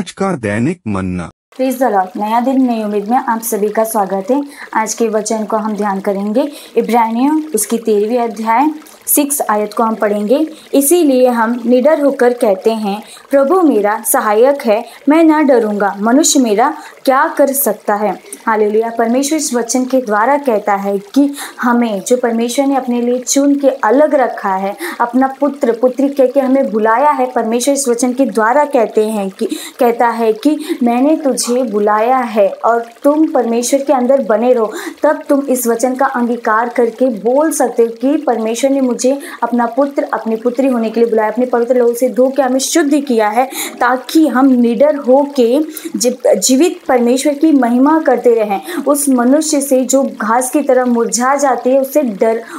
आज का दैनिक मन्ना। Praise the Lord. नया दिन नई उम्मीद में आप सभी का स्वागत है। आज के वचन को हम ध्यान करेंगे। इब्रानियों उसकी 13वीं अध्याय 6 आयत को हम पढ़ेंगे। इसीलिए हम निडर होकर कहते हैं, प्रभु मेरा सहायक है, मैं ना डरूंगा, मनुष्य मेरा क्या कर सकता है। हालेलुया। परमेश्वर इस वचन के द्वारा कहता है कि हमें जो परमेश्वर ने अपने लिए चुन के अलग रखा है, अपना पुत्र पुत्री कह के हमें बुलाया है, परमेश्वर इस वचन के द्वारा कहता है कि मैंने तुझे बुलाया है और तुम परमेश्वर के अंदर बने रहो, तब तुम इस वचन का अंगीकार करके बोल सकते हो कि परमेश्वर ने मुझे अपना पुत्र अपनी पुत्री होने के लिए बुलाया, अपने पवित्र लहू से धो के हमें शुद्ध किया है, ताकि हम निडर हो के जीवित परमेश्वर की महिमा करते रहें। उस मनुष्य से जो घास की तरह मुरझा जाती है,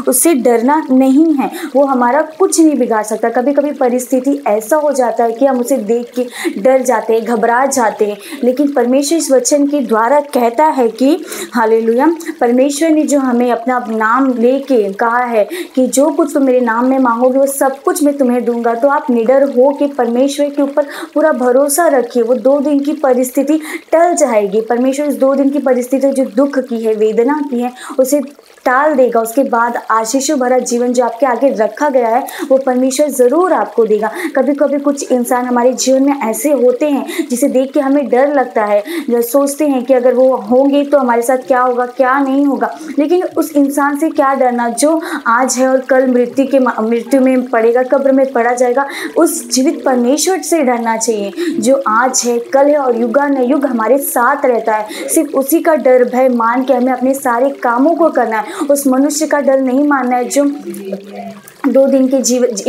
उससे डरना नहीं है। वो हमारा कुछ नहीं बिगाड़ सकता। कभी कभी परिस्थिति ऐसा हो जाता है कि हम उसे देख के डर जाते हैं, घबरा जाते हैं, लेकिन परमेश्वर इस वचन के द्वारा कहता है कि हालेलुया, परमेश्वर ने जो हमें अपना नाम लेके कहा है कि जो कुछ तुम मेरे नाम में मांगोगे वो सब कुछ मैं तुम्हें दूंगा। तो आप निडर हो के परमेश्वर के ऊपर पूरा भरोसा रखिए। वो 2 दिन की परिस्थिति टल जाएगी। परमेश्वर इस 2 दिन की परिस्थिति जो दुख की है, वेदना की है, उसे टाल देगा। उसके बाद आशीषों भरा जीवन जो आपके आगे रखा गया है वो परमेश्वर ज़रूर आपको देगा। कभी कभी कुछ इंसान हमारे जीवन में ऐसे होते हैं जिसे देख के हमें डर लगता है, जो सोचते हैं कि अगर वो होंगे तो हमारे साथ क्या होगा, क्या नहीं होगा। लेकिन उस इंसान से क्या डरना जो आज है और कल मृत्यु में पड़ेगा, कब्र में पड़ा जाएगा। उस जीवित परमेश्वर से डरना चाहिए जो आज है, कल है और युगानुयुग हमारे साथ रहता है। सिर्फ उसी का डर भय मान के हमें अपने सारे कामों को करना है। उस मनुष्य का डर नहीं मानना है जो 2 दिन के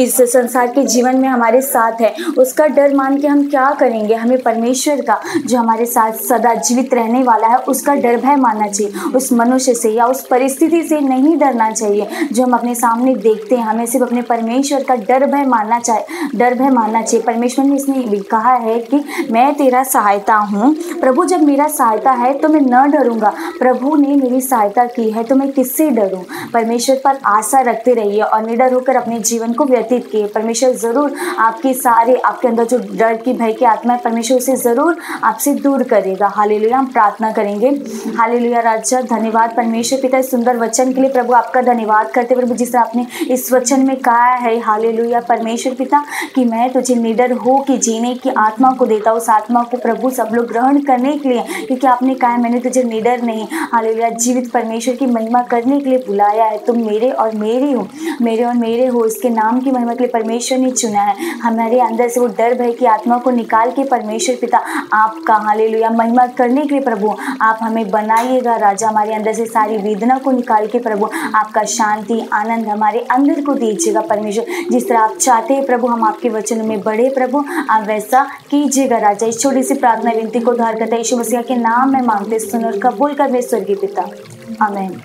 इस संसार के जीवन में हमारे साथ है। उसका डर मान के हम क्या करेंगे। हमें परमेश्वर का जो हमारे साथ सदा जीवित रहने वाला है उसका डर भय मानना चाहिए। उस मनुष्य से या उस परिस्थिति से नहीं डरना चाहिए जो हम अपने सामने देखते हैं। हमें सिर्फ अपने परमेश्वर का डर भय मानना चाहिए। परमेश्वर ने इसमें कहा है कि मैं तेरा सहायता हूँ। प्रभु जब मेरा सहायता है तो मैं न डरूंगा। प्रभु ने मेरी सहायता की है तो मैं किससे डरूं। परमेश्वर पर आशा रखते रहिए और निडर होकर अपने जीवन को व्यतीत किए। परमेश्वर ज़रूर आपके अंदर जो डर की भय की आत्मा है, परमेश्वर उसे ज़रूर आपसे दूर करेगा। हालेलुया। हम प्रार्थना करेंगे। हालेलुया राजा, धन्यवाद परमेश्वर पिता इस सुंदर वचन के लिए। प्रभु आपका धन्यवाद करते प्रभु जिस आपने इस वचन में कहा है हालेलुया परमेश्वर पिता कि मैं तुझे निडर हो कि जीने की आत्मा को देता हूँ। उस आत्मा को प्रभु सब लोग ग्रहण करने के लिए, क्योंकि आपने कहा मैंने तुझे निडर नहीं हालेलुया जीवित परमेश्वर की महिमा करने के लिए बुलाया है। तुम मेरे और मेरी हो, मेरे और मेरे हो। इसके नाम की महिमा के लिए परमेश्वर ने चुना है। हमारे अंदर से वो डर भय की आत्मा को निकाल के परमेश्वर पिता आपका हालेलुया महिमा करने के लिए प्रभु आप हमें बनाइएगा राजा। हमारे अंदर से सारी वेदना को निकाल के प्रभु आपका शांति आनंद हमारे अंदर को दीजिएगा परमेश्वर। जिस तरह आप चाहते हैं प्रभु हम आपके वचनों में बढ़े, प्रभु आप वैसा कीजिएगा राजा। इस छोटी सी प्रार्थना विनती को उद्धार करता यीशु मसीह के नाम में मांगते सुन और कबूल कर स्वर्गीय पिता, आमीन।